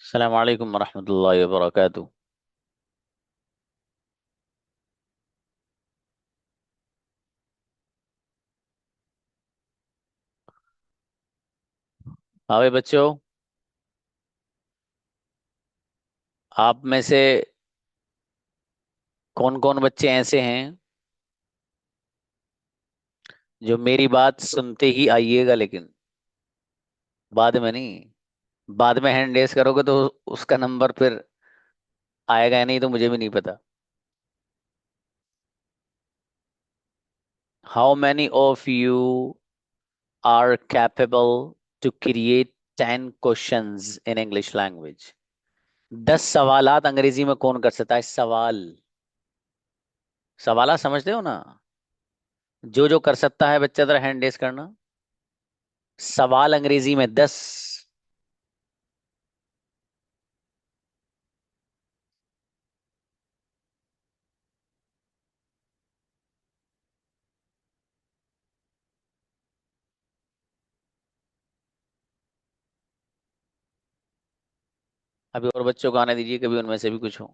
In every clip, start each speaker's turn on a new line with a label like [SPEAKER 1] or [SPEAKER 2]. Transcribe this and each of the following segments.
[SPEAKER 1] अस्सलाम वालेकुम रहमतुल्लाहि व बरकातुहू। हाँ भाई बच्चों, आप में से कौन कौन बच्चे ऐसे हैं जो मेरी बात सुनते ही आइएगा, लेकिन बाद में नहीं। बाद में हैंड रेस करोगे तो उसका नंबर फिर आएगा या नहीं तो मुझे भी नहीं पता। How many of you are capable to create 10 questions in English language? 10 सवालात अंग्रेजी में कौन कर सकता है? सवाल, सवालात समझते हो ना? जो कर सकता है बच्चा जरा हैंड रेस करना। सवाल अंग्रेजी में 10। अभी और बच्चों को आने दीजिए, कभी उनमें से भी कुछ हो।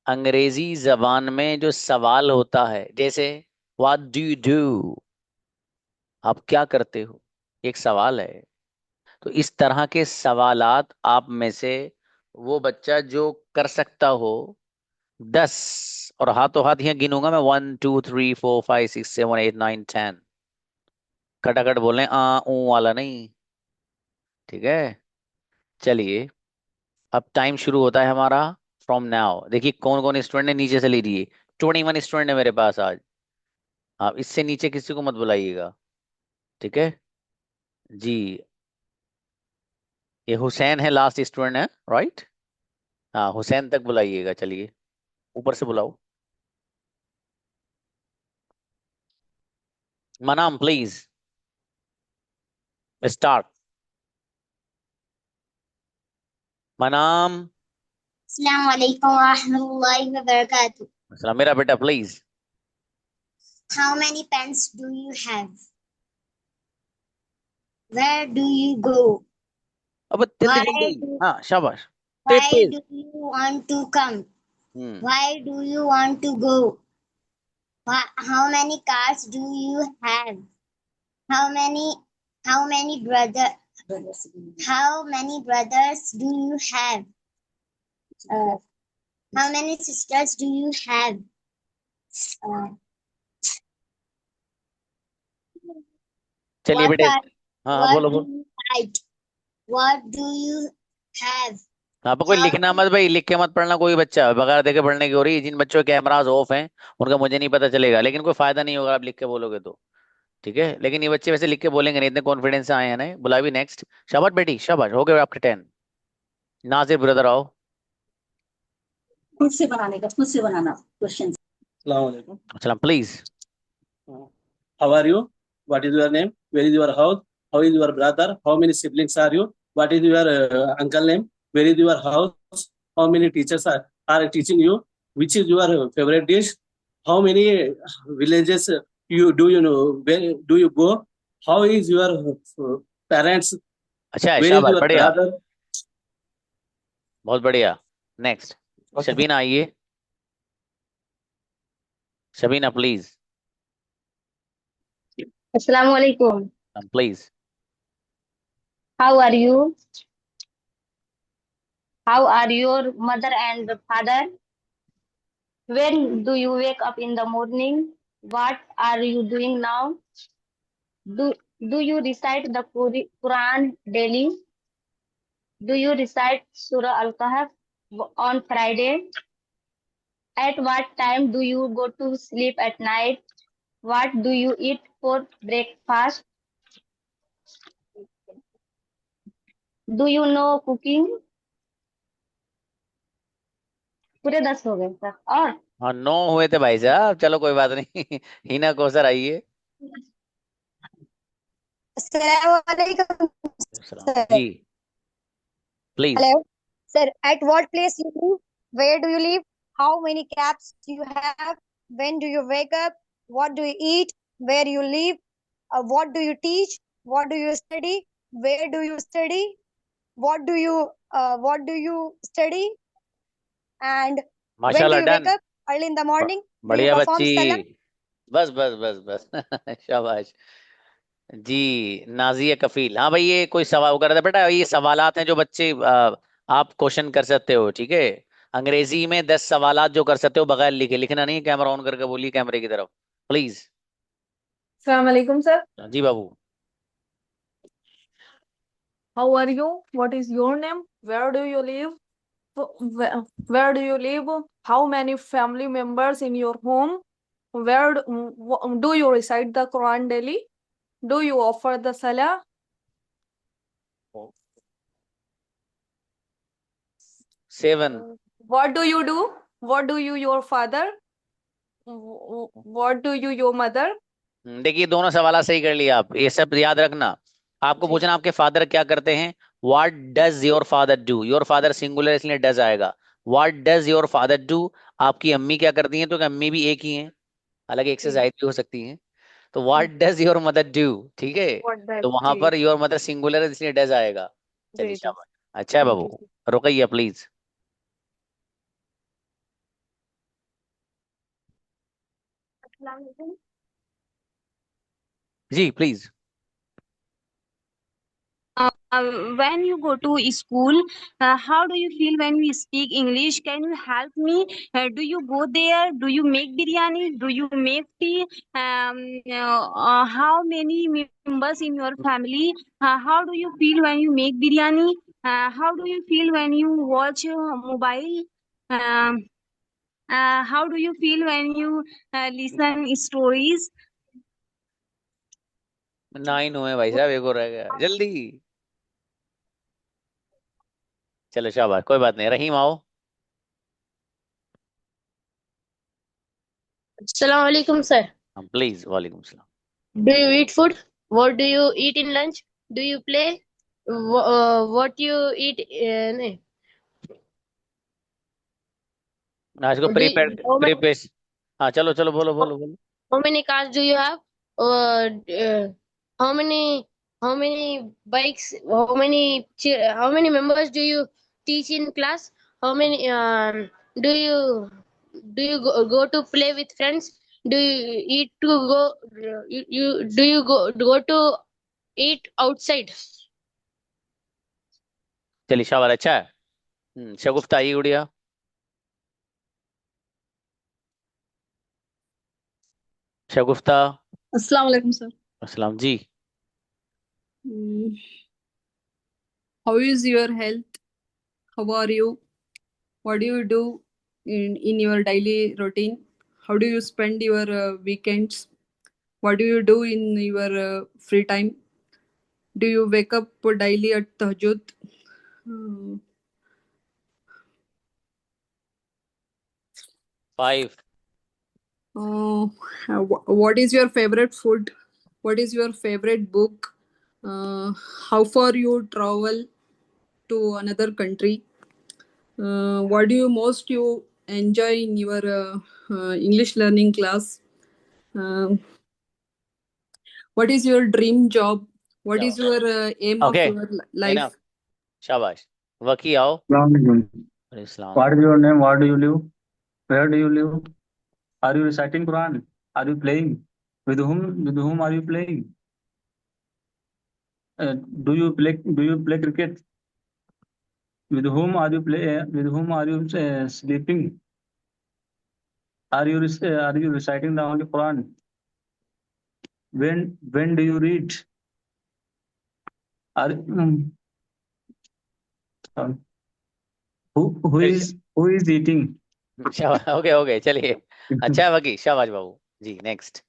[SPEAKER 1] अंग्रेजी जबान में जो सवाल होता है, जैसे व्हाट डू यू डू, आप क्या करते हो, एक सवाल है। तो इस तरह के सवालात आप में से वो बच्चा जो कर सकता हो 10, और हाथों हाथ यहाँ गिनूंगा मैं, 1 2 3 4 5 6 7 8 9 10। खटाखट बोल रहे हैं, आ ऊ वाला नहीं। ठीक है, चलिए। अब टाइम शुरू होता है हमारा फ्रॉम नाउ। देखिए कौन कौन स्टूडेंट ने नीचे से ली रही है। 21 स्टूडेंट है मेरे पास आज। आप इससे नीचे किसी को मत बुलाइएगा, ठीक है जी। ये हुसैन है, लास्ट स्टूडेंट है, राइट? हाँ, हुसैन तक बुलाइएगा। चलिए, ऊपर से बुलाओ। मनाम प्लीज स्टार्ट। मनाम।
[SPEAKER 2] Assalamu alaikum wa rahmatullahi wa barakatuh.
[SPEAKER 1] मेरा बेटा please.
[SPEAKER 2] How many pens do you have? Where do you go?
[SPEAKER 1] अब जल्दी
[SPEAKER 2] Why
[SPEAKER 1] जल्दी।
[SPEAKER 2] do,
[SPEAKER 1] हाँ शाबाश, तेज
[SPEAKER 2] why
[SPEAKER 1] Tej.
[SPEAKER 2] do you want to come?
[SPEAKER 1] Hmm.
[SPEAKER 2] Why do you want to go? How many cars do you have? How many how many brothers do you have? Uh, how many sisters do you have? Uh,
[SPEAKER 1] चलिए
[SPEAKER 2] what
[SPEAKER 1] बेटे।
[SPEAKER 2] are
[SPEAKER 1] हाँ हाँ,
[SPEAKER 2] what
[SPEAKER 1] बोलो
[SPEAKER 2] do
[SPEAKER 1] बोलो।
[SPEAKER 2] you write? What do you have?
[SPEAKER 1] यहाँ पर कोई
[SPEAKER 2] How
[SPEAKER 1] लिखना मत भाई, लिख के मत पढ़ना कोई बच्चा, बगैर देखे पढ़ने की हो रही है। जिन बच्चों के कैमराज ऑफ हैं उनका मुझे नहीं पता चलेगा, लेकिन कोई फायदा नहीं होगा आप लिख के बोलोगे तो। ठीक है, लेकिन ये बच्चे वैसे लिख के बोलेंगे नहीं, इतने कॉन्फिडेंस से आए हैं ना। बुला भी नेक्स्ट। शाबाश बेटी शाबाश, हो गए आपके 10। नाजिर ब्रदर आओ।
[SPEAKER 3] खुद से बनाने का, खुद से बनाना क्वेश्चन। Assalamualaikum.
[SPEAKER 1] अच्छा please.
[SPEAKER 3] How are you? What is your name? Where is your house? How is your brother? How many siblings are you? What is your uncle name? Where is your house? How many teachers are teaching you? Which is your favorite dish? How many villages you know? Where do you go? How is your parents?
[SPEAKER 1] अच्छा है,
[SPEAKER 3] Where is
[SPEAKER 1] शाबाश,
[SPEAKER 3] your
[SPEAKER 1] बढ़िया,
[SPEAKER 3] brother?
[SPEAKER 1] बहुत बढ़िया। Next.
[SPEAKER 3] Okay.
[SPEAKER 1] Shabina आइए। Shabina please.
[SPEAKER 4] Assalamu alaikum.
[SPEAKER 1] Please.
[SPEAKER 4] How are you? How are your mother and father? When do you wake up in the morning? What are you doing now? Do you recite the Quran daily? Do you recite Surah Al-Kahf on Friday? At what time do you go to sleep at night? What do you eat for breakfast? Do you know cooking? पूरे 10 हो गए sir. और
[SPEAKER 1] हाँ 9 हुए थे भाई साहब, चलो कोई बात नहीं। हिना कौसर आइए।
[SPEAKER 2] Assalamualaikum,
[SPEAKER 1] सलाम
[SPEAKER 2] sir.
[SPEAKER 1] जी, please.
[SPEAKER 2] Hello, sir. At what place you live? Where do you live? How many caps do you have? When do you wake up? What do you eat? Where you live? What do you teach? What do you study? Where do you study? What do you what do you study, and when do
[SPEAKER 1] माशाल्लाह,
[SPEAKER 2] you wake
[SPEAKER 1] done.
[SPEAKER 2] up early in the morning? Do you
[SPEAKER 1] बढ़िया
[SPEAKER 2] perform
[SPEAKER 1] बच्ची।
[SPEAKER 2] salah?
[SPEAKER 1] बस बस बस बस शाबाश। जी, नाजिया कफील। हाँ भाई, ये कोई सवाल कर रहा था बेटा, ये सवालात हैं जो बच्चे आप क्वेश्चन कर सकते हो, ठीक है। अंग्रेजी में 10 सवालात जो कर सकते हो बगैर लिखे, लिखना नहीं, कैमरा ऑन करके बोलिए कैमरे की तरफ, प्लीज।
[SPEAKER 5] Assalamualaikum, sir.
[SPEAKER 1] जी बाबू।
[SPEAKER 5] How are you? What is your name? Where do you live? Where do you live? How many family members in your home? Do you recite the Quran daily? Do you offer the Salah?
[SPEAKER 1] 7।
[SPEAKER 5] What do you do? What do you your father? What do you your mother?
[SPEAKER 1] देखिए, दोनों सवाल सही कर लिए आप, ये सब याद रखना। आपको
[SPEAKER 5] जी
[SPEAKER 1] पूछना आपके फादर क्या करते हैं। What does your father do. Your father singular इसलिए डज आएगा। What does your father do. आपकी अम्मी क्या करती हैं, तो अम्मी भी एक ही हैं, हालांकि एक से
[SPEAKER 5] जी
[SPEAKER 1] ज्यादा भी हो सकती हैं। तो what does your mother do, ठीक है।
[SPEAKER 5] What that?
[SPEAKER 1] तो वहां
[SPEAKER 5] जी
[SPEAKER 1] पर योर मदर सिंगुलर है इसलिए डज आएगा। चलिए
[SPEAKER 5] जी जी
[SPEAKER 1] शाबाश। अच्छा है
[SPEAKER 5] Thank you.
[SPEAKER 1] बाबू, रुकइए प्लीज।
[SPEAKER 4] Assalamualaikum.
[SPEAKER 1] जी please.
[SPEAKER 4] When you go to school, how do you feel when you speak English? Can you help me? Do you go there? Do you make biryani? Do you make tea? How many members in your family? How do you feel when you make biryani? How do you feel when you watch mobile? Um, how do you feel when you listen stories?
[SPEAKER 1] 9 हुए भाई साहब, एक और रह गया, जल्दी। चलो शाबाश, कोई बात नहीं। रहीम आओ।
[SPEAKER 6] Assalamualaikum, sir.
[SPEAKER 1] हाँ प्लीज, वालेकुम सलाम।
[SPEAKER 6] Do you eat food? What do you eat in lunch? Do you play? What you eat? नहीं.
[SPEAKER 1] आज को प्रीपेड। हाँ चलो चलो, बोलो बोलो बोलो।
[SPEAKER 6] How many cars do you have? How many bikes? How many members do you teach in class? How many do you go to play with friends? Do you eat to go? Do you go to eat outside?
[SPEAKER 1] चलिए शाबाश, अच्छा है। शगुफ्ता आई गुड़िया। शगुफ्ता।
[SPEAKER 5] Assalamualaikum, sir.
[SPEAKER 1] अस्सलाम जी।
[SPEAKER 5] Mm, How is your health? How are you? What do you do in your daily routine? How do you spend your weekends? What do you do in your free time? Do you wake up daily at tahajjud? Uh,
[SPEAKER 1] 5।
[SPEAKER 5] what is your favorite food? What is your favorite book? How far you travel to another country? What do you most you enjoy in your English learning class? Um what is your dream job? What is your aim of
[SPEAKER 1] okay,
[SPEAKER 5] your life?
[SPEAKER 1] Enough, शाबाश। वकी आओ।
[SPEAKER 3] Assalamualaikum.
[SPEAKER 1] Islam.
[SPEAKER 3] What is your name? What do you live? Where do you live? Are you reciting Quran? Are you playing? With whom? With whom are you playing? Do you play cricket? With whom are you play? With whom are you sleeping? Are you reciting the Holy Quran? When do you read? Are who is eating?
[SPEAKER 1] शाबाश, okay okay, चलिए। अच्छा है वकी, शाबाश बाबू जी। Next,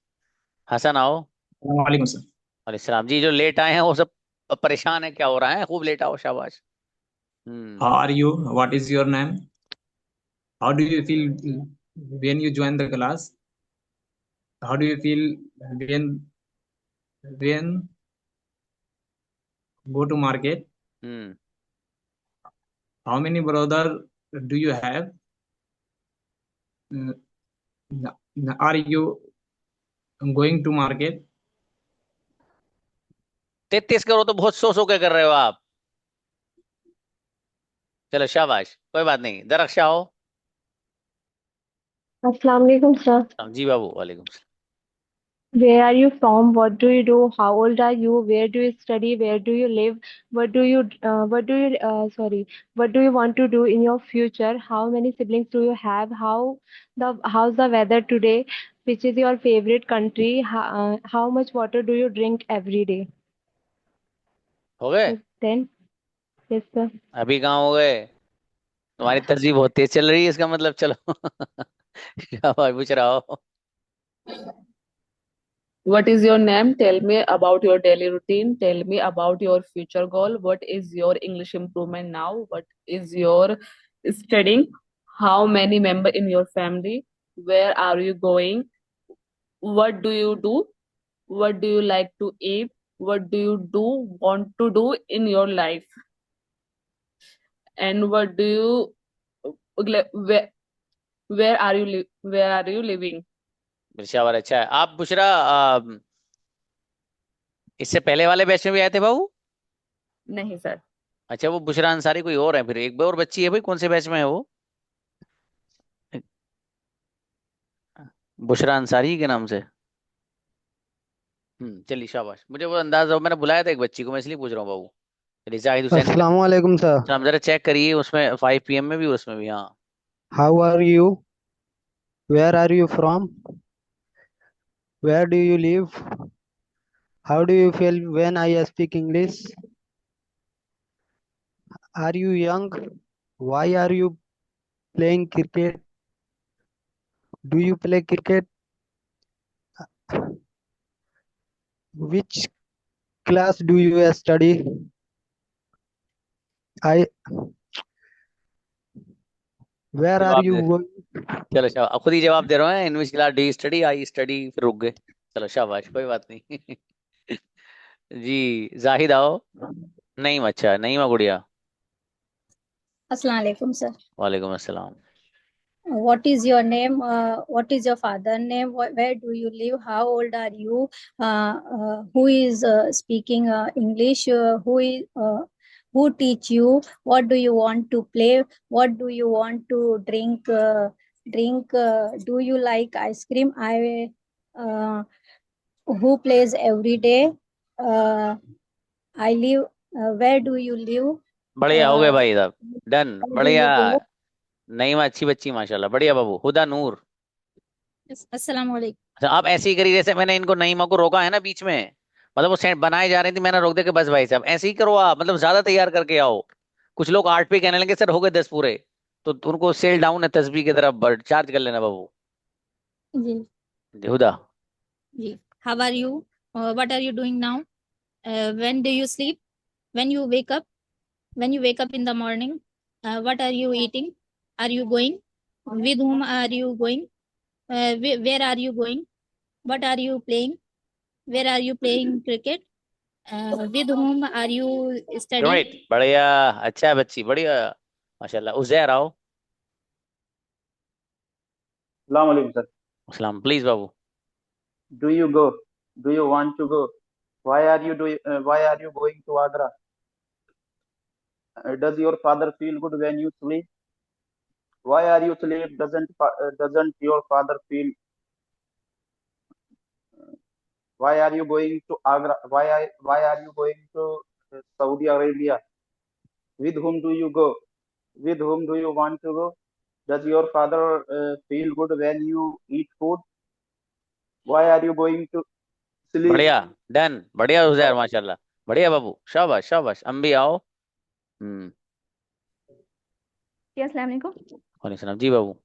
[SPEAKER 1] Hasan आओ।
[SPEAKER 7] वालेकुम sir.
[SPEAKER 1] और इस्लाम जी, जो late आए हैं वो सब परेशान है, क्या हो रहा है, खूब लेट आओ, शाबाश।
[SPEAKER 7] How are you? What is your name? How do you feel when you join the class? How do you feel when go to market?
[SPEAKER 1] Hmm.
[SPEAKER 7] How many brother do you have? Uh, Are you going to market?
[SPEAKER 1] 33 करो तो बहुत सो सो के कर रहे हो आप। चलो शाबाश, कोई बात नहीं। दरख्शा हो।
[SPEAKER 8] Assalamu alaikum, sir.
[SPEAKER 1] जी बाबू, वालेकुम सलाम।
[SPEAKER 8] Where are you from? What do you do? How old are you? Where do you study? Where do you live? What do you want to do in your future? How many siblings do you have? How's the weather today? Which is your favorite country? How much water do you drink every day?
[SPEAKER 1] हो गए?
[SPEAKER 8] Then, yes, sir.
[SPEAKER 1] अभी कहाँ हो गए? तुम्हारी तरजीह बहुत तेज चल रही है, इसका मतलब। चलो शाबाश, पूछ रहा हो।
[SPEAKER 9] What is your name? Tell me about your daily routine. Tell me about your future goal. What is your English improvement now? What is your studying? How many member in your family? Where are you going? What do you do? What do you like to eat? What do you want to do in your life? And what do you where are you living?
[SPEAKER 1] शाबाश, अच्छा है। आप बुशरा, इससे पहले वाले batch में भी आए थे बाबू?
[SPEAKER 9] नहीं सर।
[SPEAKER 1] अच्छा, वो बुशरा अंसारी कोई और है फिर। एक और बच्ची है भाई, कौन से बैच में है वो? बुशरा अंसारी के नाम से। चलिए शाबाश। मुझे वो अंदाजा हो, मैंने बुलाया था एक बच्ची को, मैं इसलिए पूछ रहा हूँ बाबू। चलिए, जाहिद हुसैन।
[SPEAKER 10] अस्सलाम वालेकुम सर।
[SPEAKER 1] हम जरा चेक करिए उसमें 5 PM में भी, उसमें भी। हाँ।
[SPEAKER 10] How are you? Where are you from? Where do you live? How do you feel when I speak English? Are you young? Why are you playing cricket? Do you play cricket? Which class do you study? I Where are
[SPEAKER 1] जवाब
[SPEAKER 10] you
[SPEAKER 1] they.
[SPEAKER 10] going?
[SPEAKER 1] चलो शाबाश, अब खुद ही जवाब दे रहे हैं। In which class do you study? I study, फिर रुक गए। चलो शाबाश, कोई बात नहीं। जी, जाहिद आओ। नहीं, अच्छा नहीं, गुड़िया।
[SPEAKER 2] Assalamu alaikum, sir.
[SPEAKER 1] वालेकुम अस्सलाम।
[SPEAKER 2] What is your name? What is your father name? Where do you live? How old are you? Who is speaking English? Who teach you? What do you want to play? What do you want to drink? Do you like ice cream? Who plays every day? I live. Where do you live?
[SPEAKER 1] बढ़िया, हो गए भाई साहब। Done,
[SPEAKER 2] Where do
[SPEAKER 1] बढ़िया।
[SPEAKER 2] you go?
[SPEAKER 1] नईमा अच्छी बच्ची, माशाल्लाह, बढ़िया बाबू। हुदा नूर।
[SPEAKER 2] Assalamu alaikum.
[SPEAKER 1] अच्छा, आप ऐसे ही करिए जैसे मैंने इनको नईमा को रोका है ना बीच में। मतलब वो सेट बनाए जा रही थी, मैंने रोक दिया कि बस भाई साहब ऐसे ही करो आप, मतलब ज्यादा तैयार करके आओ। कुछ लोग 8 पे कहने लगे सर हो गए 10 पूरे। तो उनको सेल डाउन है तस्बीह की तरफ, चार्ज कर लेना बाबू।
[SPEAKER 2] जी
[SPEAKER 1] हुदा।
[SPEAKER 2] जी। How are you? What are you doing now? When do you sleep? When you wake up? When you wake up in the morning? What are you eating? Are you going? With whom are you going? Where are you going? What are you playing? Where are you playing cricket? With whom are you studying?
[SPEAKER 1] Right, बढ़िया। अच्छा है बच्ची, बढ़िया, माशाल्लाह। उजैर आओ।
[SPEAKER 11] Assalamu alaikum, sir.
[SPEAKER 1] सलाम, please Babu.
[SPEAKER 11] Do you go? Do you want to go? Why are you going to Agra? Does your father feel good when you sleep? Why are you sleep? Doesn't your father feel? Why are you going to Agra? Why are you going to Saudi Arabia? With whom do you go? With whom do you want to go? Does your father feel good when you eat food? Why are you going to sleep?
[SPEAKER 1] बढ़िया, done, बढ़िया उजैर, माशाल्लाह, बढ़िया बाबू, शाबाश शाबाश। अम्बी आओ।
[SPEAKER 12] Assalamu alaikum.
[SPEAKER 1] वालेकुम सलाम। जी बाबू।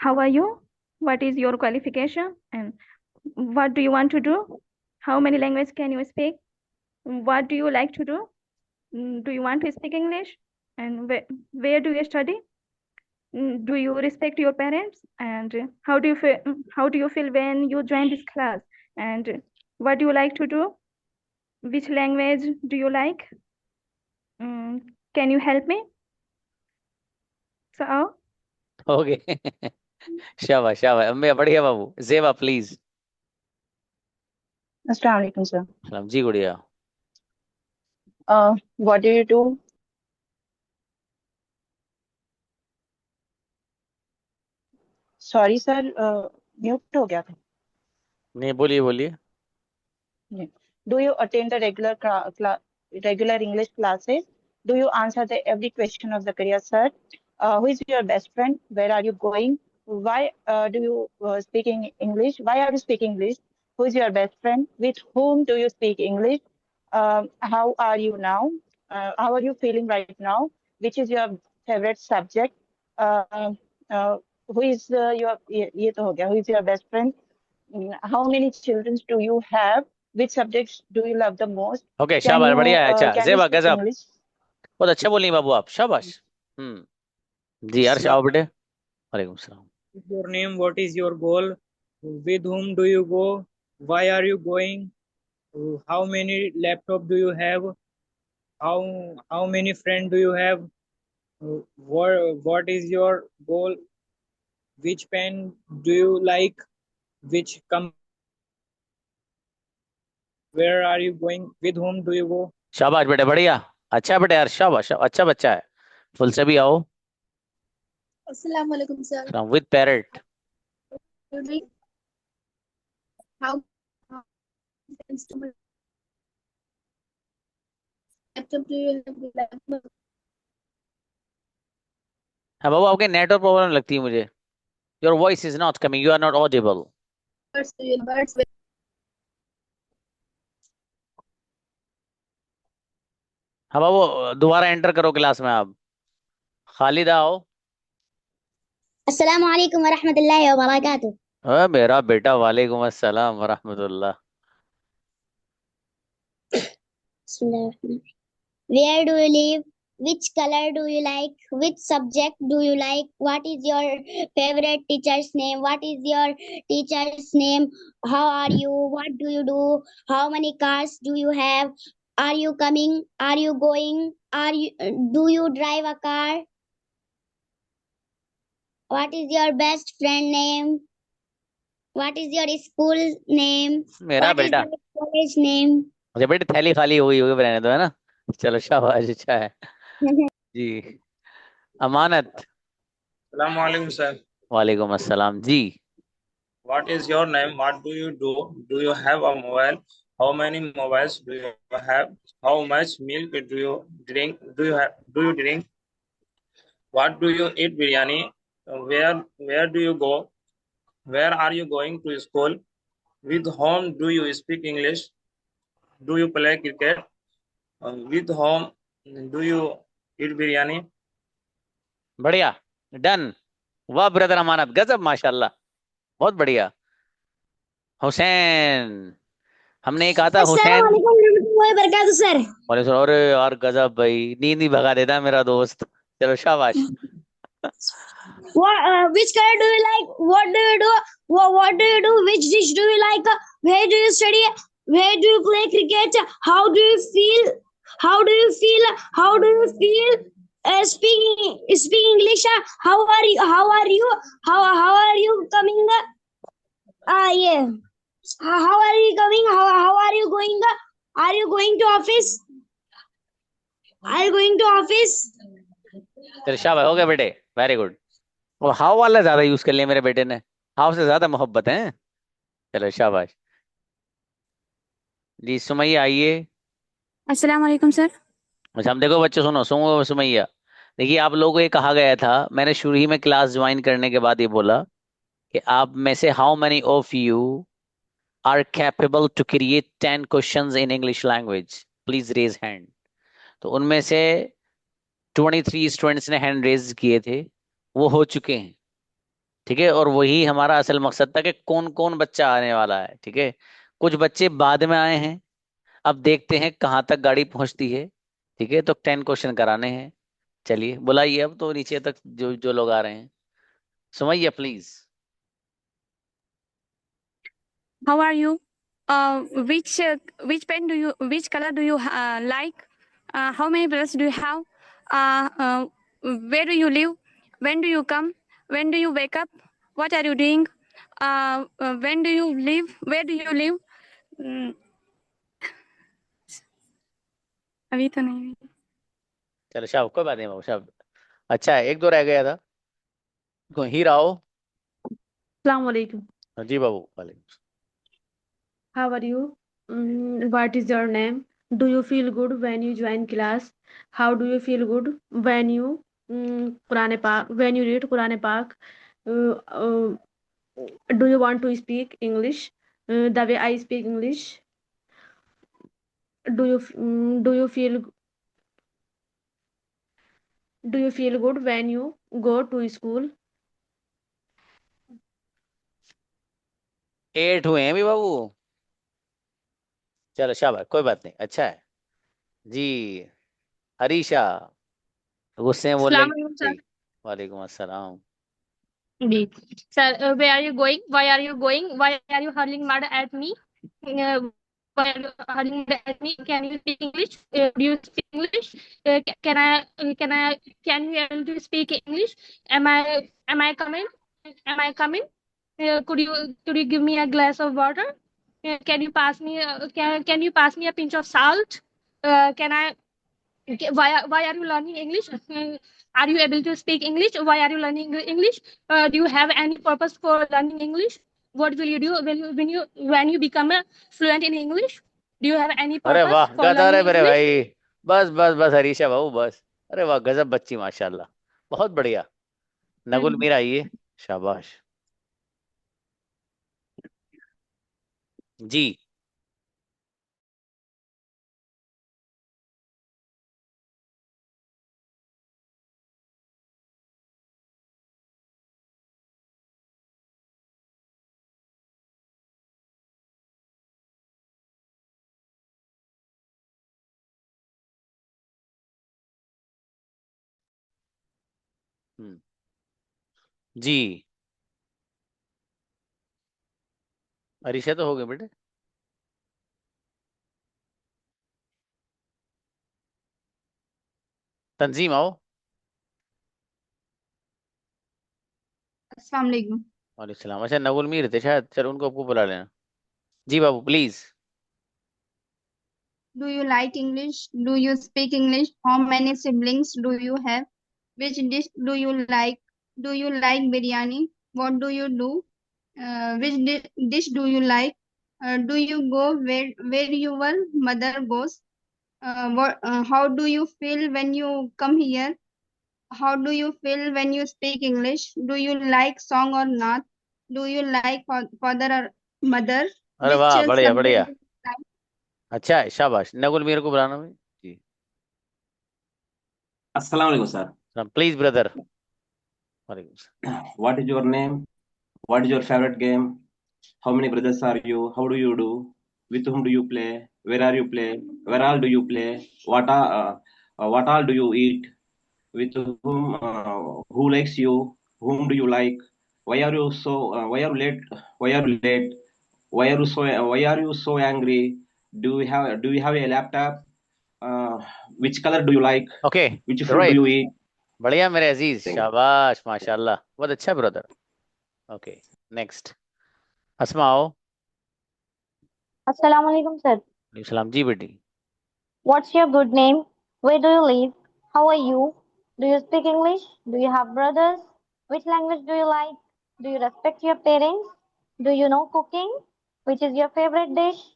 [SPEAKER 12] How are you? What is your qualification? And what do you want to do? How many languages can you speak? What do you like to do? Do you want to speak English? And where do you study? Do you respect your parents? And how do you feel? How do you feel when you join this class? And what do you like to do? Which language do you like? Can you help me? So,
[SPEAKER 1] okay. शाबाश शाबाश अम्बे, बढ़िया बाबू। जेबा please.
[SPEAKER 13] Assalamu alaikum, sir.
[SPEAKER 1] सलाम जी गुड़िया।
[SPEAKER 13] What do you do? Sorry sir, mute हो गया था.
[SPEAKER 1] नहीं, बोलिए बोलिए.
[SPEAKER 13] Do you attend the regular English classes? Do you answer every question of the career, sir? Who is your best friend? Where are you going? Why do you speak English? Why are you speaking English? Who is your best friend? With whom do you speak English? How are you now? How are you feeling right now? Which is your favorite subject? Uh, who is ये तो हो गया. Who is your best friend? How many children do you have? Which subjects do you love the most?
[SPEAKER 1] Okay,
[SPEAKER 13] Can
[SPEAKER 1] शाबाश,
[SPEAKER 13] you
[SPEAKER 1] बढ़िया है. अच्छा,
[SPEAKER 13] can you
[SPEAKER 1] जेबा
[SPEAKER 13] speak
[SPEAKER 1] गजब,
[SPEAKER 13] English?
[SPEAKER 1] बहुत अच्छा बोली बाबू आप, शाबाश. जी हर्ष, आओ बेटे. वालेकुम सलाम.
[SPEAKER 14] Your name, what is your goal? With whom do you go? Why are you going? How many laptop do you have? How many friends do you have? What is your goal? Which pen do you like? Which where are you going? With whom do you go?
[SPEAKER 1] शाबाश बेटे, बढ़िया. अच्छा बेटे यार, शाबाश, अच्छा बच्चा है. फुल से भी आओ.
[SPEAKER 15] अस्सलाम वालेकुम sir.
[SPEAKER 1] With parrot.
[SPEAKER 15] How friends to my laptop do you have laptop?
[SPEAKER 1] हाँ बाबू, आपके नेटवर्क प्रॉब्लम लगती है मुझे. Your voice is not coming, you are not audible.
[SPEAKER 15] Birds do you birds?
[SPEAKER 1] हाँ बाबू, दोबारा एंटर करो क्लास में आप. खालिद आओ.
[SPEAKER 16] अस्सलाम वालेकुम वरहमतुल्लाहि वबरकातुह.
[SPEAKER 1] मेरा बेटा, वालेकुम अस्सलाम वरहमतुल्लाह.
[SPEAKER 16] Where do you live? Which color do you like? Which subject do you like? What is your favorite teacher's name? What is your teacher's name? How are you? What do you do? How many cars do you have? Are you coming? Are you going? Do you drive a car? What is your best friend name? What is your school name?
[SPEAKER 1] मेरा
[SPEAKER 16] What is
[SPEAKER 1] बेटा.
[SPEAKER 16] your college name?
[SPEAKER 1] अच्छा बेटे, थैली खाली हो गई होगी, रहने दो, है ना. चलो शाबाश, अच्छा है. जी, अमानत.
[SPEAKER 14] Assalamu alaikum sir.
[SPEAKER 1] वालेकुम अस्सलाम जी.
[SPEAKER 14] What is your name? What do you do? Do you have a mobile? How many mobiles do you have? How much milk do you drink? Do you drink? What do you eat biryani? Where do you go? Where are you going to school? With whom do you speak English? Do you play cricket? With whom do you eat biryani?
[SPEAKER 1] बढ़िया, done. वाह brother अमानत, गजब, माशाल्लाह, बहुत बढ़िया. हुसैन, हमने ये कहा था
[SPEAKER 16] अस्सलाम
[SPEAKER 1] हुसैन.
[SPEAKER 16] वालेकुम वरहमतुल्लाहि वबरकातुहू सर.
[SPEAKER 1] और यार गजब भाई, नींद ही भगा देता है मेरा दोस्त. चलो शाबाश.
[SPEAKER 16] Which color do you like? What do you do? What do you do? Which dish do you like? Where do you study? Where do you play cricket? How do you feel? How do you feel? How do you feel? Speaking English. How are you? How are you? How are you coming? Yeah. How are you coming? How are you going? Are you going to office? Are you going to office?
[SPEAKER 1] चलो शाबाश, हो गया बेटे, very good. और how वाला ज्यादा use कर लिया मेरे बेटे ने. हाउ से ज्यादा मोहब्बत है. चलो शाबाश जी. सुमैया आइए.
[SPEAKER 17] अस्सलाम वालेकुम सर.
[SPEAKER 1] अच्छा, हम देखो बच्चे, सुनो सुनो सुमैया. देखिए, आप लोगों को ये कहा गया था, मैंने शुरू ही में क्लास ज्वाइन करने के बाद ये बोला कि आप में से how many of you are capable to create 10 questions in English language, please raise hand. तो उनमें से 23 स्टूडेंट्स ने हैंड रेज किए थे, वो हो चुके हैं. ठीक है, और वही हमारा असल मकसद था कि कौन कौन बच्चा आने वाला है. ठीक है, कुछ बच्चे बाद में आए हैं, अब देखते हैं कहाँ तक गाड़ी पहुंचती है. ठीक है, तो 10 क्वेश्चन कराने हैं. चलिए बुलाइए अब तो नीचे तक जो जो लोग आ रहे हैं. Sumaiya please.
[SPEAKER 17] How are you? Which pen do you? Which color do you like? How many brothers do you have? Where do you live? When do you come? When do you wake up? What are you doing? When do you live? Where do you live? अभी तो नहीं.
[SPEAKER 1] चलो शाह, कोई बात नहीं बाबू शाह. अच्छा है, एक दो रह गया था. हीरा आओ.
[SPEAKER 18] Assalamu alaikum.
[SPEAKER 1] जी बाबू वालेकुम।
[SPEAKER 18] How are you? What is your name? Do you feel good when you join class? How do you feel good when you when you read Quran Pak? Do you want to speak English the way I speak English? Do you feel good when you go to school?
[SPEAKER 1] 8 हुए हैं भी बाबू। चलो शाबाश, कोई बात नहीं, अच्छा है जी। हरीशा गुस्से में बोलने
[SPEAKER 2] Assalamu
[SPEAKER 1] की
[SPEAKER 2] alaikum, sir.
[SPEAKER 1] ठीक। वालेकुम अस्सलाम।
[SPEAKER 2] Sir, where are you going? Why are you going? Why are you hurling mud at me? Why are you hurling mud at me? Can you speak English? Do you speak English? Can you able to speak English? Am I coming? Am I coming? Could you give me a glass of water? Can you pass me? Can you pass me a pinch of salt? Can I? Why are you learning English? Are you able to speak English? Why are you learning English? Do you have any purpose for learning English? What will you do when you become fluent in English? Do you have any
[SPEAKER 1] अरे
[SPEAKER 2] purpose
[SPEAKER 1] वाह,
[SPEAKER 2] for
[SPEAKER 1] गदर है
[SPEAKER 2] learning
[SPEAKER 1] मेरे
[SPEAKER 2] English?
[SPEAKER 1] भाई। बस बस बस हरीशा बाबू बस। अरे वाह, गजब बच्ची माशाल्लाह, बहुत बढ़िया। नगुल मीरा आइए, शाबाश जी। हम्म, जी। हरीशा तो हो गए बेटे। तंजीम आओ।
[SPEAKER 19] अस्सलाम वालेकुम।
[SPEAKER 1] वालेकुम सलाम। अच्छा नगुल मीर थे शायद, चलो उनको आपको बुला लेना। जी बाबू please.
[SPEAKER 19] Do you like English? Do you speak English? How many siblings do you have? Which dish do you like? Do you like biryani? What do you do? Dish do you like? Do you go where your mother goes? How do you feel when you come here? How do you feel when you speak English? Do you like song or not? Do you like father or mother?
[SPEAKER 1] अरे
[SPEAKER 19] Which
[SPEAKER 1] वाह, बढ़िया
[SPEAKER 19] subject
[SPEAKER 1] बढ़िया,
[SPEAKER 19] do you like?
[SPEAKER 1] अच्छा है, शाबाश। नगुल मीर को बुलाना भाई जी।
[SPEAKER 20] Assalamu alaikum, sir.
[SPEAKER 1] Please brother. वालेकुम सलाम।
[SPEAKER 20] What is your name? What is your favorite game? How many brothers are you? How do you do? With whom do you play? Where are you play? Where all do you play? What all do you eat? With whom? Who likes you? Whom do you like? Why are you so? Why are you late? Why are you late? Why are you so? Why are you so angry? Do you have a laptop? Which color do you like?
[SPEAKER 1] Okay
[SPEAKER 20] Which fruit do
[SPEAKER 1] right,
[SPEAKER 20] you eat?
[SPEAKER 1] बढ़िया मेरे अजीज,
[SPEAKER 20] Thank you.
[SPEAKER 1] शाबाश माशाल्लाह, बहुत अच्छा brother. Okay next, अस्मा आओ।
[SPEAKER 4] Assalamu alaikum, sir.
[SPEAKER 1] वालेकुम सलाम जी बेटी।
[SPEAKER 4] What's your good name? Where do you live? How are you? Do you speak English? Do you have brothers? Which language do you like? Do you respect your parents? Do you know cooking? Which is your favorite dish?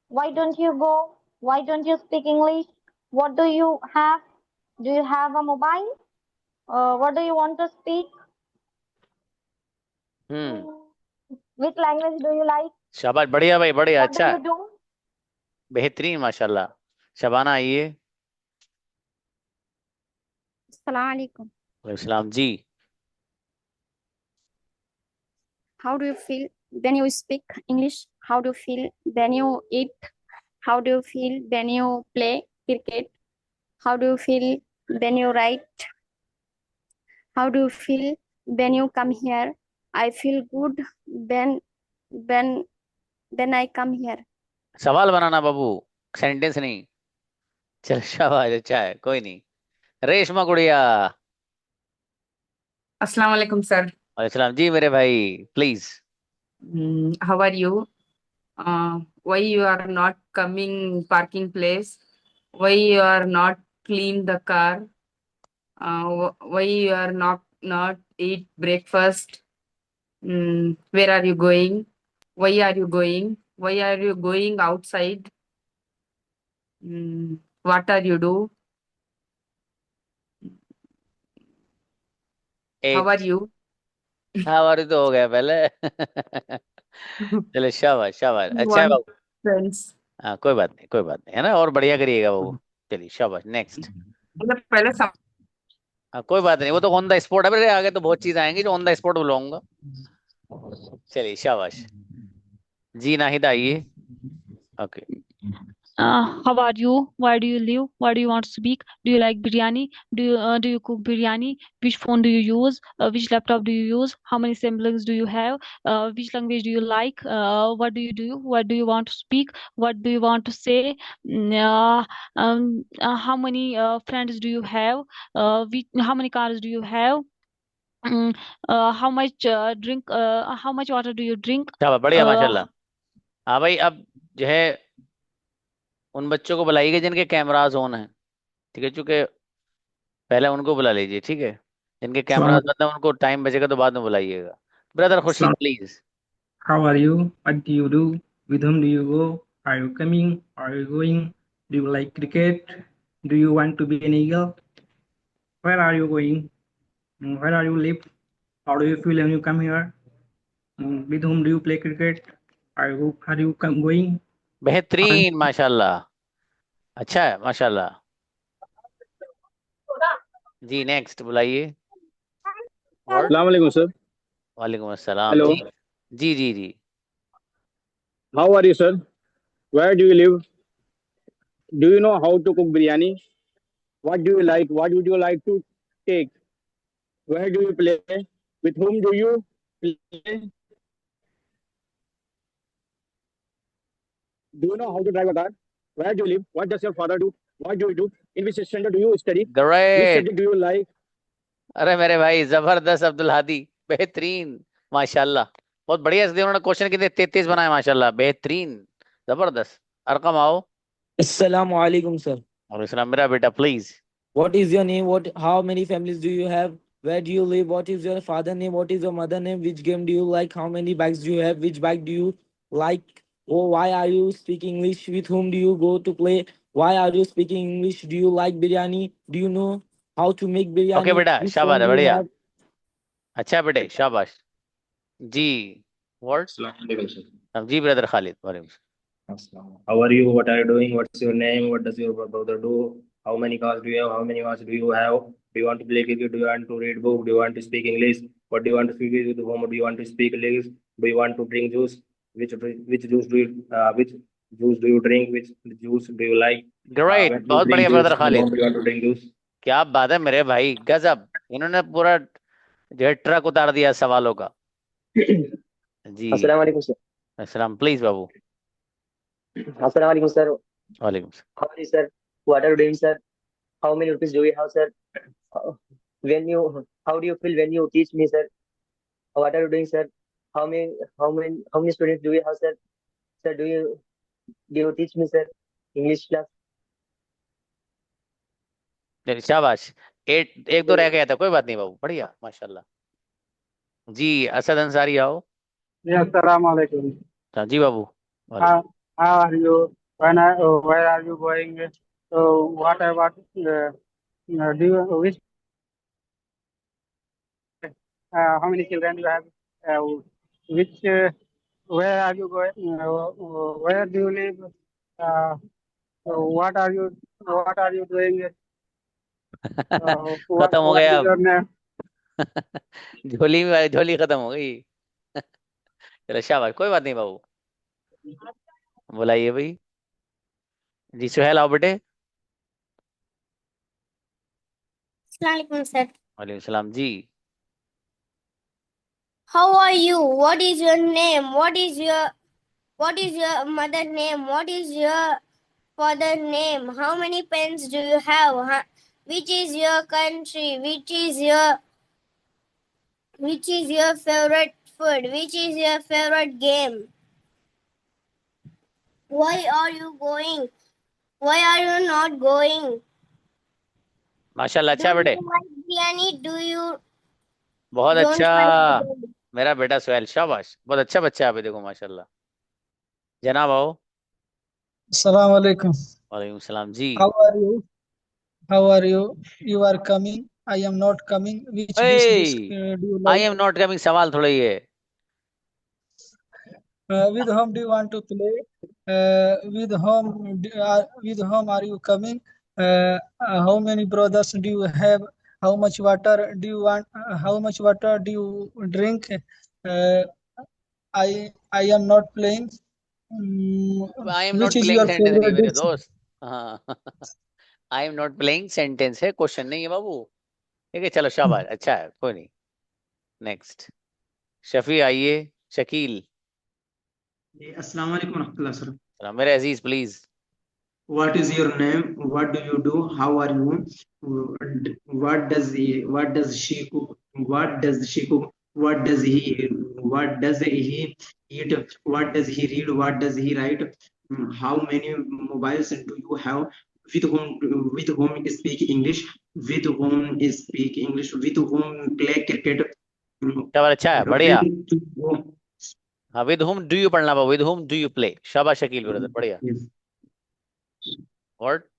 [SPEAKER 4] Why don't you go? Why don't you speak English? What do you have? Do you have a mobile? What do you want to speak? Which language do you like?
[SPEAKER 1] शाबाश, बढ़िया भाई, बढ़िया,
[SPEAKER 4] What do
[SPEAKER 1] अच्छा
[SPEAKER 4] you
[SPEAKER 1] है,
[SPEAKER 4] do?
[SPEAKER 1] बेहतरीन माशाल्लाह। शबाना आइए।
[SPEAKER 12] Assalamu alaikum.
[SPEAKER 1] वालेकुम सलाम जी।
[SPEAKER 12] How do you feel when you speak English? How do you feel when you eat? How do you feel when you play cricket? How do you feel when you write? How do you feel when you come here? I feel good when when I come here.
[SPEAKER 1] सवाल बनाना बाबू, sentence नहीं। चल शाबाश, अच्छा है, कोई नहीं। रेशमा गुड़िया।
[SPEAKER 21] Assalamu alaikum, sir.
[SPEAKER 1] वालेकुम सलाम जी मेरे भाई, please.
[SPEAKER 21] How are you? Why you are not coming parking place? Why you are not clean the car? Why you are not eat breakfast? Where are you going? Why are you going? Why are you going outside? What are you do? How are
[SPEAKER 1] at
[SPEAKER 21] you?
[SPEAKER 1] हमारी तो हो गया पहले। चलो शाबाश शाबाश, अच्छा है
[SPEAKER 21] Want
[SPEAKER 1] बाबू।
[SPEAKER 21] friends?
[SPEAKER 1] हाँ कोई बात नहीं, कोई बात नहीं, है ना, और बढ़िया करिएगा बाबू। चलिए शाबाश, नेक्स्ट।
[SPEAKER 21] मतलब पहले
[SPEAKER 1] हाँ कोई बात नहीं, वो तो ऑन द स्पॉट है, मेरे आगे तो बहुत चीज आएंगी जो ऑन द स्पॉट बुलाऊंगा। चलिए शाबाश। जी नाहिद आइए। Okay.
[SPEAKER 6] How are you? Where do you live? What do you want to speak? Do you like biryani? Do you cook biryani? Which phone do you use? Which laptop do you use? How many siblings do you have? Which language do you like? What do you do? What do you want to speak? What do you want to say? How many friends do you have? How many cars do you have? How much drink? How much water do you drink?
[SPEAKER 1] शाबाश, बढ़िया माशाल्लाह। हाँ भाई, अब जो है उन बच्चों को बुलाइएगा जिनके कैमराज ऑन हैं, ठीक है, चूंकि पहले उनको बुला लीजिए, ठीक है। जिनके कैमराज बंद हैं उनको टाइम बचेगा तो बाद में बुलाइएगा। Brother Khurshid please.
[SPEAKER 7] How are you? What do you do? With whom do you go? Are you coming? Are you going? Do you like cricket? Do you want to be an eagle? Where are you going? Where are you live? How do you feel when you come here? With whom do you play cricket? Are you going?
[SPEAKER 1] बेहतरीन माशाल्लाह, अच्छा है माशाल्लाह। जी next बुलाइए।
[SPEAKER 22] अस्सलाम वालेकुम sir.
[SPEAKER 1] वालेकुम अस्सलाम।
[SPEAKER 22] Hello.
[SPEAKER 1] जी जी जी जी।
[SPEAKER 22] How are you, sir? Where do you live? Do you know how to cook biryani? What do you like? What would you like to take? Where do you play? With whom do you play? Do you know how to drive a car? Where do you live? What does your father do? What do you do? In which standard do you study? Which
[SPEAKER 1] great.
[SPEAKER 22] subject do you like?
[SPEAKER 1] अरे मेरे भाई जबरदस्त अब्दुल हादी, बेहतरीन माशाल्लाह। बहुत बढ़िया, इसलिए उन्होंने क्वेश्चन कितने 33 बनाए माशाल्लाह, बेहतरीन जबरदस्त। अरकम आओ।
[SPEAKER 23] Assalamu alaikum, sir.
[SPEAKER 1] और इस्लाम मेरा बेटा please.
[SPEAKER 23] What is your name? How many families do you have? Where do you live? What is your father name? What is your mother name? Which game do you like? How many bags do you have? Which bag do you like? Oh, why are you speaking English? With whom do you go to play? Why are you speaking English? Do you like biryani? Do you know how to make
[SPEAKER 1] okay
[SPEAKER 23] biryani?
[SPEAKER 1] बेटा
[SPEAKER 23] Which
[SPEAKER 1] शाबाश
[SPEAKER 23] phone do you
[SPEAKER 1] बढ़िया,
[SPEAKER 23] have?
[SPEAKER 1] अच्छा बेटे शाबाश। जी word. जी brother Khalid. वालेकुम।
[SPEAKER 22] How are you? What are you doing? What's your name? What does your brother do? How many cars do you have? How many cars do you have? Do you want to play cricket? Do you want to read book? Do you want to speak English? What do you want to speak with whom? Do you want to speak English? Do you want to drink juice? Which juice do you which juice do you drink? Which juice do you like?
[SPEAKER 1] Great,
[SPEAKER 22] When to
[SPEAKER 1] बहुत
[SPEAKER 22] drink
[SPEAKER 1] बढ़िया
[SPEAKER 22] juice?
[SPEAKER 1] Brother
[SPEAKER 22] With
[SPEAKER 1] Khalid,
[SPEAKER 22] whom do you want to drink juice?
[SPEAKER 1] क्या बात है मेरे भाई, गजब। इन्होंने पूरा जो है ट्रक उतार दिया सवालों का। जी
[SPEAKER 24] अस्सलाम वालेकुम सर।
[SPEAKER 1] अस्सलाम प्लीज बाबू।
[SPEAKER 24] अस्सलाम वालेकुम सर।
[SPEAKER 1] वालेकुम।
[SPEAKER 24] How are you, sir? What are you doing, sir? How many rupees do you have, sir? How do you feel when you teach me, sir? What are you doing, sir? How many students do you have, sir? Sir, do you teach me, sir? English class.
[SPEAKER 1] चलिए शाबाश। एक दो रह गया था, कोई बात नहीं बाबू, बढ़िया माशाल्लाह। जी असद अंसारी आओ।
[SPEAKER 25] Assalamu alaikum.
[SPEAKER 1] हाँ, जी बाबू।
[SPEAKER 25] How are you? Where are you going? So what do you which how many children do you have? Which where are you going? Where do you live? So what are you doing?
[SPEAKER 1] खत्म हो
[SPEAKER 25] What
[SPEAKER 1] गया
[SPEAKER 25] is
[SPEAKER 1] अब।
[SPEAKER 25] your name?
[SPEAKER 1] झोली में झोली खत्म हो गई। चलो शाबाश, कोई बात नहीं बाबू, बुलाइए भाई। जी सुहेल आओ बेटे।
[SPEAKER 26] Assalamualaikum, sir.
[SPEAKER 1] वालेकुम सलाम जी।
[SPEAKER 26] How are you? What is your name? What is your mother name? What is your father name? How many pens do you have? Which is your country? Which is your favorite food? Which is your favorite game? Why are you going? Why are you not going?
[SPEAKER 1] माशाल्लाह,
[SPEAKER 26] Do
[SPEAKER 1] अच्छा बेटे,
[SPEAKER 26] you like biryani? Do you
[SPEAKER 1] बहुत
[SPEAKER 26] don't
[SPEAKER 1] अच्छा।
[SPEAKER 26] like biryani?
[SPEAKER 1] मेरा बेटा सुहेल, शाबाश, बहुत अच्छा बच्चा है, आप देखो माशाल्लाह। जनाब आओ।
[SPEAKER 3] Assalamu alaikum.
[SPEAKER 1] वालेकुम सलाम जी।
[SPEAKER 3] How are you? How are you? You are coming. I am not coming. Which dish
[SPEAKER 1] A,
[SPEAKER 3] do you
[SPEAKER 1] I
[SPEAKER 3] like?
[SPEAKER 1] Am not coming सवाल थोड़ा ही है।
[SPEAKER 3] With whom do you want to play? With whom are you coming? How many brothers do you have? How much water do you want? How much water do you drink? Uh, I am not playing.
[SPEAKER 1] I am
[SPEAKER 3] Which
[SPEAKER 1] not
[SPEAKER 3] is
[SPEAKER 1] playing
[SPEAKER 3] your
[SPEAKER 1] sentence नहीं है
[SPEAKER 3] favorite
[SPEAKER 1] मेरे
[SPEAKER 3] dish?
[SPEAKER 1] दोस्त। हाँ। I am not playing sentence है, question नहीं है बाबू। ठीक है, चलो शाबाश, अच्छा है, कोई नहीं। नेक्स्ट शफी आइए। Shakeel.
[SPEAKER 7] Assalamu alaikum warahmatullah, sir.
[SPEAKER 1] सलाम मेरे अजीज please.
[SPEAKER 7] What is your name? What do you do? How are you? What does she cook? What does she cook? What does he eat? What does he read? What does he write? How many mobiles do you have? With whom speak English? With whom speak English? With whom play cricket?
[SPEAKER 1] शाबाश, अच्छा है, बढ़िया।
[SPEAKER 7] When to go?
[SPEAKER 1] हाँ, with whom do you पढ़ना, with whom do you play. शाबाश Shakeel brother, बढ़िया।
[SPEAKER 7] Yes.
[SPEAKER 1] और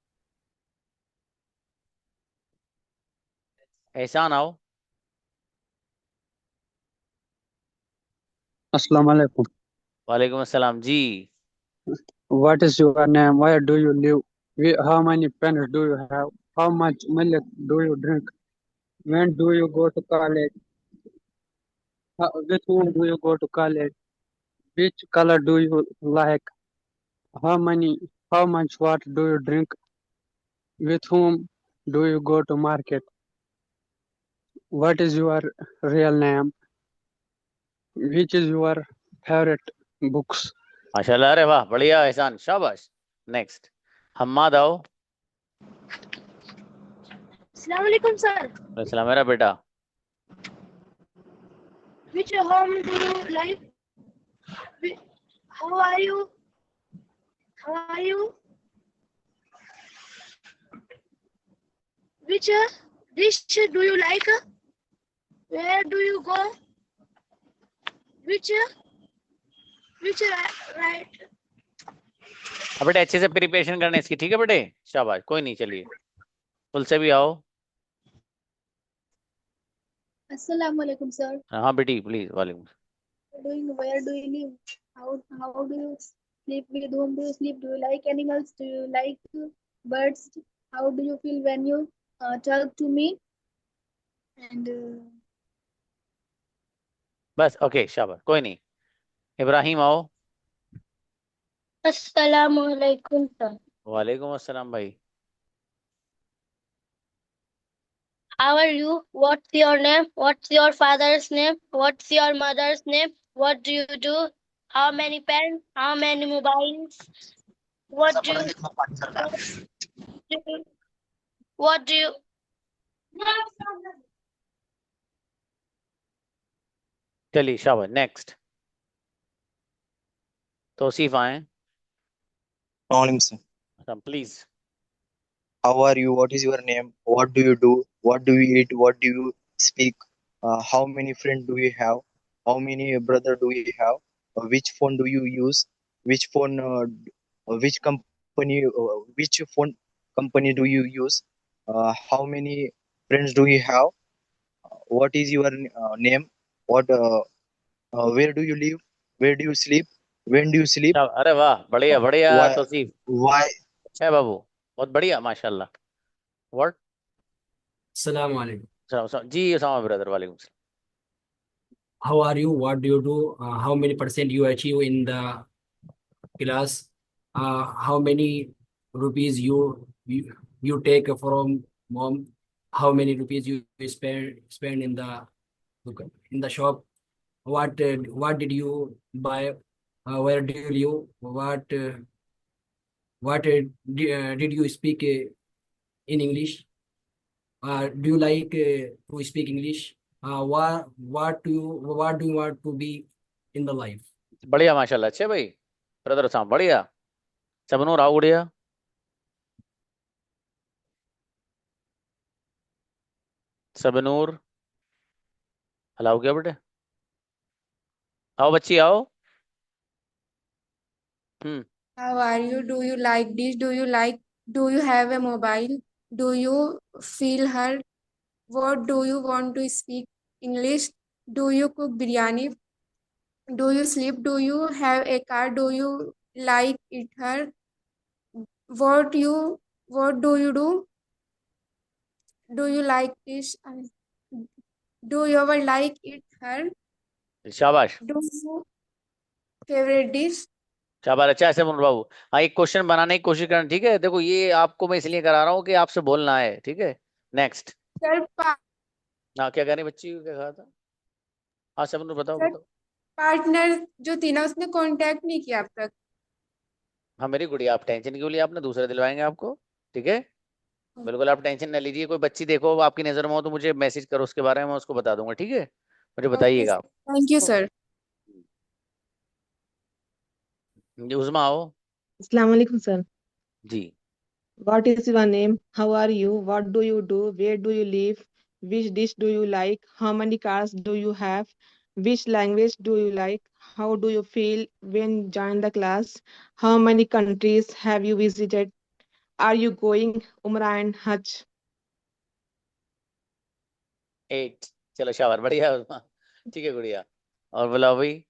[SPEAKER 1] एहसान आओ।
[SPEAKER 25] Assalamu alaikum.
[SPEAKER 1] वालेकुम अस्सलाम जी।
[SPEAKER 25] What is your name? Where do you live? How many pens do you have? How much milk do you drink? When do you go to college? With whom do you go to college? Which color do you like? How many? How much water do you drink? With whom do you go to market? What is your real name? Which is your favorite books?
[SPEAKER 1] माशाल्लाह, अरे वाह, बढ़िया एहसान, शाबाश। Next Hammad आओ।
[SPEAKER 16] Assalamu alaikum, sir.
[SPEAKER 1] सलाम मेरा बेटा।
[SPEAKER 16] Which home do you like? How are you? How are you? Which dish do you like? Where do you go? Which right?
[SPEAKER 1] अब बेटे अच्छे से प्रिपरेशन करना इसकी, ठीक है बेटे, शाबाश, कोई नहीं, चलिए फुल से भी आओ।
[SPEAKER 15] Assalamu alaikum, sir.
[SPEAKER 1] हाँ बेटी प्लीज, वालेकुम।
[SPEAKER 15] Where do you live? How do you sleep? With whom do you sleep? Do you like animals? Do you like birds? How do you feel when you talk to me? And
[SPEAKER 1] बस okay, शाबाश, कोई नहीं। इब्राहिम आओ।
[SPEAKER 16] Assalamu alaikum, sir.
[SPEAKER 1] वालेकुम अस्सलाम भाई।
[SPEAKER 16] How are you? What's your name? What's your father's name? What's your mother's name? What do you do? How many pens? How many mobiles? What do you what do you
[SPEAKER 1] चलिए शाबाश। Next Tausif आए।
[SPEAKER 5] Morning, sir.
[SPEAKER 1] Please.
[SPEAKER 5] How are you? What is your name? What do you do? What do you eat? What do you speak? How many friends do you have? How many brother do you have? Which phone do you use? Which phone? Which company? Which phone company do you use? How many friends do you have? What is your name? What? Where do you live? Where do you sleep? When do you sleep?
[SPEAKER 1] अरे वाह, बढ़िया बढ़िया
[SPEAKER 5] Why?
[SPEAKER 1] Tausif,
[SPEAKER 5] Why?
[SPEAKER 1] अच्छा है बाबू, बहुत बढ़िया माशाल्लाह। What?
[SPEAKER 8] Assalamu alaikum.
[SPEAKER 1] जी उसामा ब्रदर, वालेकुम सलाम।
[SPEAKER 8] How are you? What do you do? How many percent you achieve in the class? How many rupees you take from mom? How many rupees you spend in the shop? What did you buy? Where do you live? What did you speak in English? Do you like to speak English? What do you want to be in the life?
[SPEAKER 1] बढ़िया माशाल्लाह, अच्छे भाई brother Usama, बढ़िया। सबनूर आओ गुड़िया। सबनूर allow किया बेटे। आओ बच्ची आओ। हम्म।
[SPEAKER 9] How are you? Do you like this? Do you have a mobile? Do you feel hurt? What do you want to speak English? Do you cook biryani? Do you sleep? Do you have a car? Do you like it her? What do you do? Do you like this? Do you ever like it her?
[SPEAKER 1] शाबाश
[SPEAKER 9] Do you favorite dish?
[SPEAKER 1] शाबाश, अच्छा ऐसे बोल बाबू। हाँ, एक question बनाने की कोशिश करना, ठीक है। देखो ये आपको मैं इसलिए करा रहा हूँ कि आपसे बोलना है, ठीक है। नेक्स्ट।
[SPEAKER 9] सर
[SPEAKER 1] हाँ, क्या कहने बच्ची को क्या कहा था? हाँ सब बताओ
[SPEAKER 9] सर
[SPEAKER 1] बताओ।
[SPEAKER 9] पार्टनर जो थी ना उसने कांटेक्ट नहीं किया अब तक।
[SPEAKER 1] हाँ मेरी गुड़िया, आप टेंशन क्यों लिया, आपने दूसरे दिलवाएंगे आपको, ठीक है। बिल्कुल आप टेंशन न लीजिए। कोई बच्ची देखो आपकी नजर में हो तो मुझे मैसेज करो, उसके बारे में मैं उसको बता दूंगा, ठीक है। मुझे
[SPEAKER 9] ओके
[SPEAKER 1] बताइएगा आप।
[SPEAKER 9] Thank you sir.
[SPEAKER 1] जी उस्मा आओ।
[SPEAKER 10] Assalamu alaikum, sir.
[SPEAKER 1] Ji.
[SPEAKER 10] What is your name? How are you? What do you do? Where do you live? Which dish do you like? How many cars do you have? Which language do you like? How do you feel when join the class? How many countries have you visited? Are you going Umrah and Hajj?
[SPEAKER 1] 8। चलो शाबाश, बढ़िया उस्मा। ठीक है गुड़िया। और बोला भाई।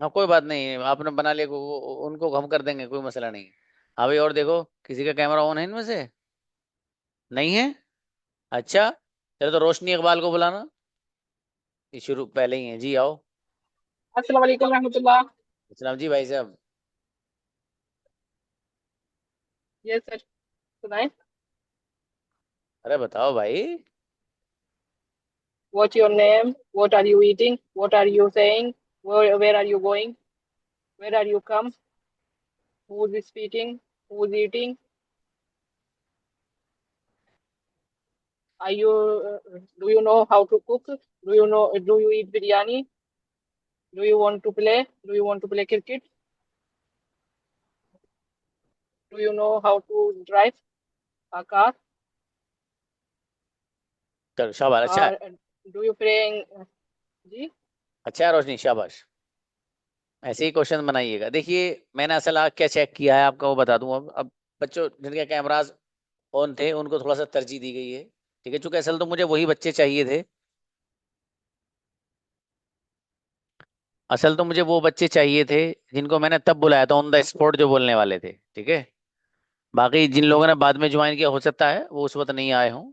[SPEAKER 1] हाँ कोई बात नहीं, आपने बना लिया उनको हम कर देंगे, कोई मसला नहीं। हाँ भाई, और देखो किसी का कैमरा ऑन है इनमें से? नहीं है? अच्छा चलो, तो रोशनी इकबाल को बुलाना, ये शुरू पहले ही है। जी आओ।
[SPEAKER 11] अस्सलाम वालेकुम रहमतुल्लाह।
[SPEAKER 1] इस्लाम जी भाई साहब।
[SPEAKER 11] यस सर, सुनाएं।
[SPEAKER 1] अरे बताओ भाई।
[SPEAKER 11] What's your name? What are you eating? What are you saying? Where are you going? Where are you come? Who's speaking? Who's eating? Are you? Do you know how to cook? Do you know? Do you eat biryani? Do you want to play? Do you want to play cricket? Do you know how to drive a car?
[SPEAKER 1] चलो शाबाश, अच्छा है।
[SPEAKER 11] Do you pray? जी
[SPEAKER 1] अच्छा है रोशनी, शाबाश। ऐसे ही question बनाइएगा। देखिए मैंने असल क्या चेक किया है आपका वो बता दूं। अब बच्चों जिनके कैमराज ऑन थे उनको थोड़ा सा तरजीह दी गई है, ठीक है। चूंकि असल तो मुझे वही बच्चे चाहिए थे, असल तो मुझे वो बच्चे चाहिए थे जिनको मैंने तब बुलाया था ऑन द स्पॉट, जो बोलने वाले थे, ठीक है। बाकी जिन लोगों ने बाद में ज्वाइन किया हो सकता है वो उस वक्त नहीं आए हों,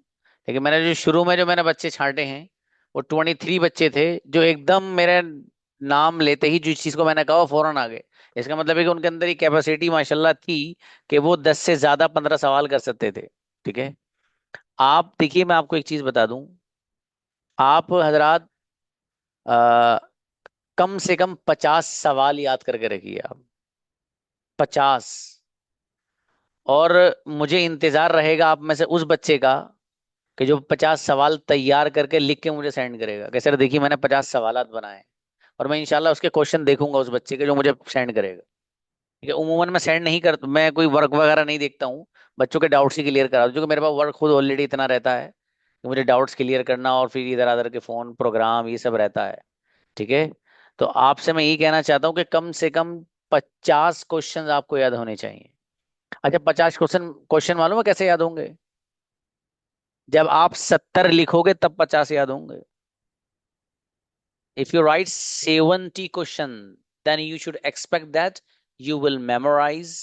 [SPEAKER 1] लेकिन मैंने जो शुरू में जो मैंने बच्चे छांटे हैं वो 23 बच्चे थे, जो एकदम मेरे नाम लेते ही जिस चीज को मैंने कहा वो फौरन आ गए। इसका मतलब है कि उनके अंदर ये कैपेसिटी माशाल्लाह थी कि वो 10 से ज्यादा 15 सवाल कर सकते थे, ठीक है। आप देखिए, मैं आपको एक चीज बता दूं। आप हजरात कम से कम 50 सवाल याद करके रखिए आप, 50। और मुझे इंतजार रहेगा आप में से उस बच्चे का कि जो 50 सवाल तैयार करके लिख के मुझे सेंड करेगा कि सर देखिए मैंने 50 सवालात बनाए हैं। और मैं इंशाल्लाह उसके क्वेश्चन देखूंगा उस बच्चे के जो मुझे सेंड करेगा, ठीक है। उमूमन मैं सेंड नहीं कर, मैं कोई वर्क वगैरह नहीं देखता हूँ, बच्चों के डाउट्स ही क्लियर करा दूं, क्योंकि मेरे पास वर्क खुद ऑलरेडी इतना रहता है कि मुझे डाउट्स क्लियर करना और फिर इधर उधर के फोन प्रोग्राम ये सब रहता है, ठीक है। तो आपसे मैं यही कहना चाहता हूँ कि कम से कम 50 क्वेश्चन आपको याद होने चाहिए। अच्छा 50 क्वेश्चन, क्वेश्चन मालूम है कैसे याद होंगे? जब आप 70 लिखोगे तब 50 याद होंगे। If you write 70 question, then you should expect that you will memorize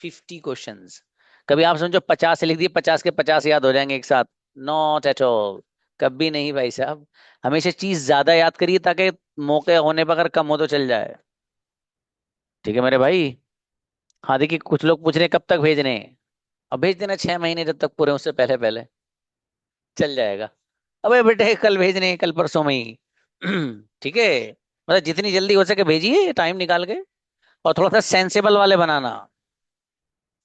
[SPEAKER 1] 50 questions. कभी आप समझो 50 से लिख दिए 50 के 50 याद हो जाएंगे एक साथ, नॉट एट ऑल, कभी नहीं भाई साहब। हमेशा चीज ज्यादा याद करिए ताकि मौके होने पर अगर कम हो तो चल जाए, ठीक है मेरे भाई। हाँ देखिए कुछ लोग पूछ रहे हैं कब तक भेजने हैं। अब भेज देना 6 महीने जब तक पूरे, उससे पहले पहले चल जाएगा। अबे बेटे कल भेजने हैं, कल परसों में ही ठीक है। मतलब जितनी जल्दी हो सके भेजिए टाइम निकाल के, और थोड़ा सा सेंसेबल वाले बनाना,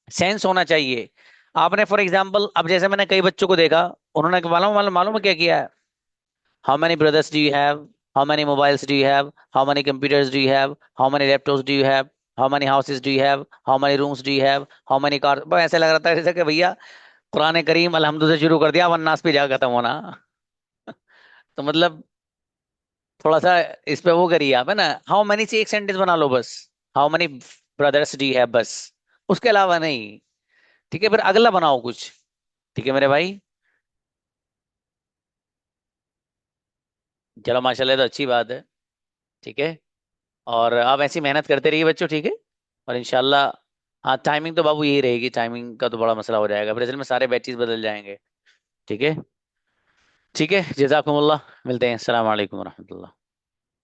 [SPEAKER 1] सेंस होना चाहिए। आपने फॉर एग्जांपल अब जैसे मैंने कई बच्चों को देखा, उन्होंने मालूम मालूम मालूम है क्या किया है? How many brothers do you have, how many mobiles do you have, how many computers do you have, how many laptops do you have, how many houses do you have, how many rooms do you have, how many car. ऐसे लग रहा था जैसे कि भैया कुरान करीम अलहम्दु से शुरू कर दिया, वन्नास पे जा खत्म होना। तो मतलब थोड़ा सा इस पे वो करिए आप, है ना। हाउ मैनी से एक सेंटेंस बना लो बस। How many brothers do you have, बस। उसके अलावा नहीं। ठीक है, फिर अगला बनाओ कुछ। ठीक है मेरे भाई। चलो माशाल्लाह, तो अच्छी बात है। ठीक है। और आप ऐसी मेहनत करते रहिए बच्चों, ठीक है। और इंशाल्लाह, हाँ टाइमिंग तो बाबू यही रहेगी, टाइमिंग का तो बड़ा मसला हो जाएगा, फिर असल में सारे बैचेस बदल जाएंगे। ठीक है। ठीक है, जज़ाकुमुल्लाह, मिलते हैं, अस्सलाम वालेकुम रहमतुल्लाह।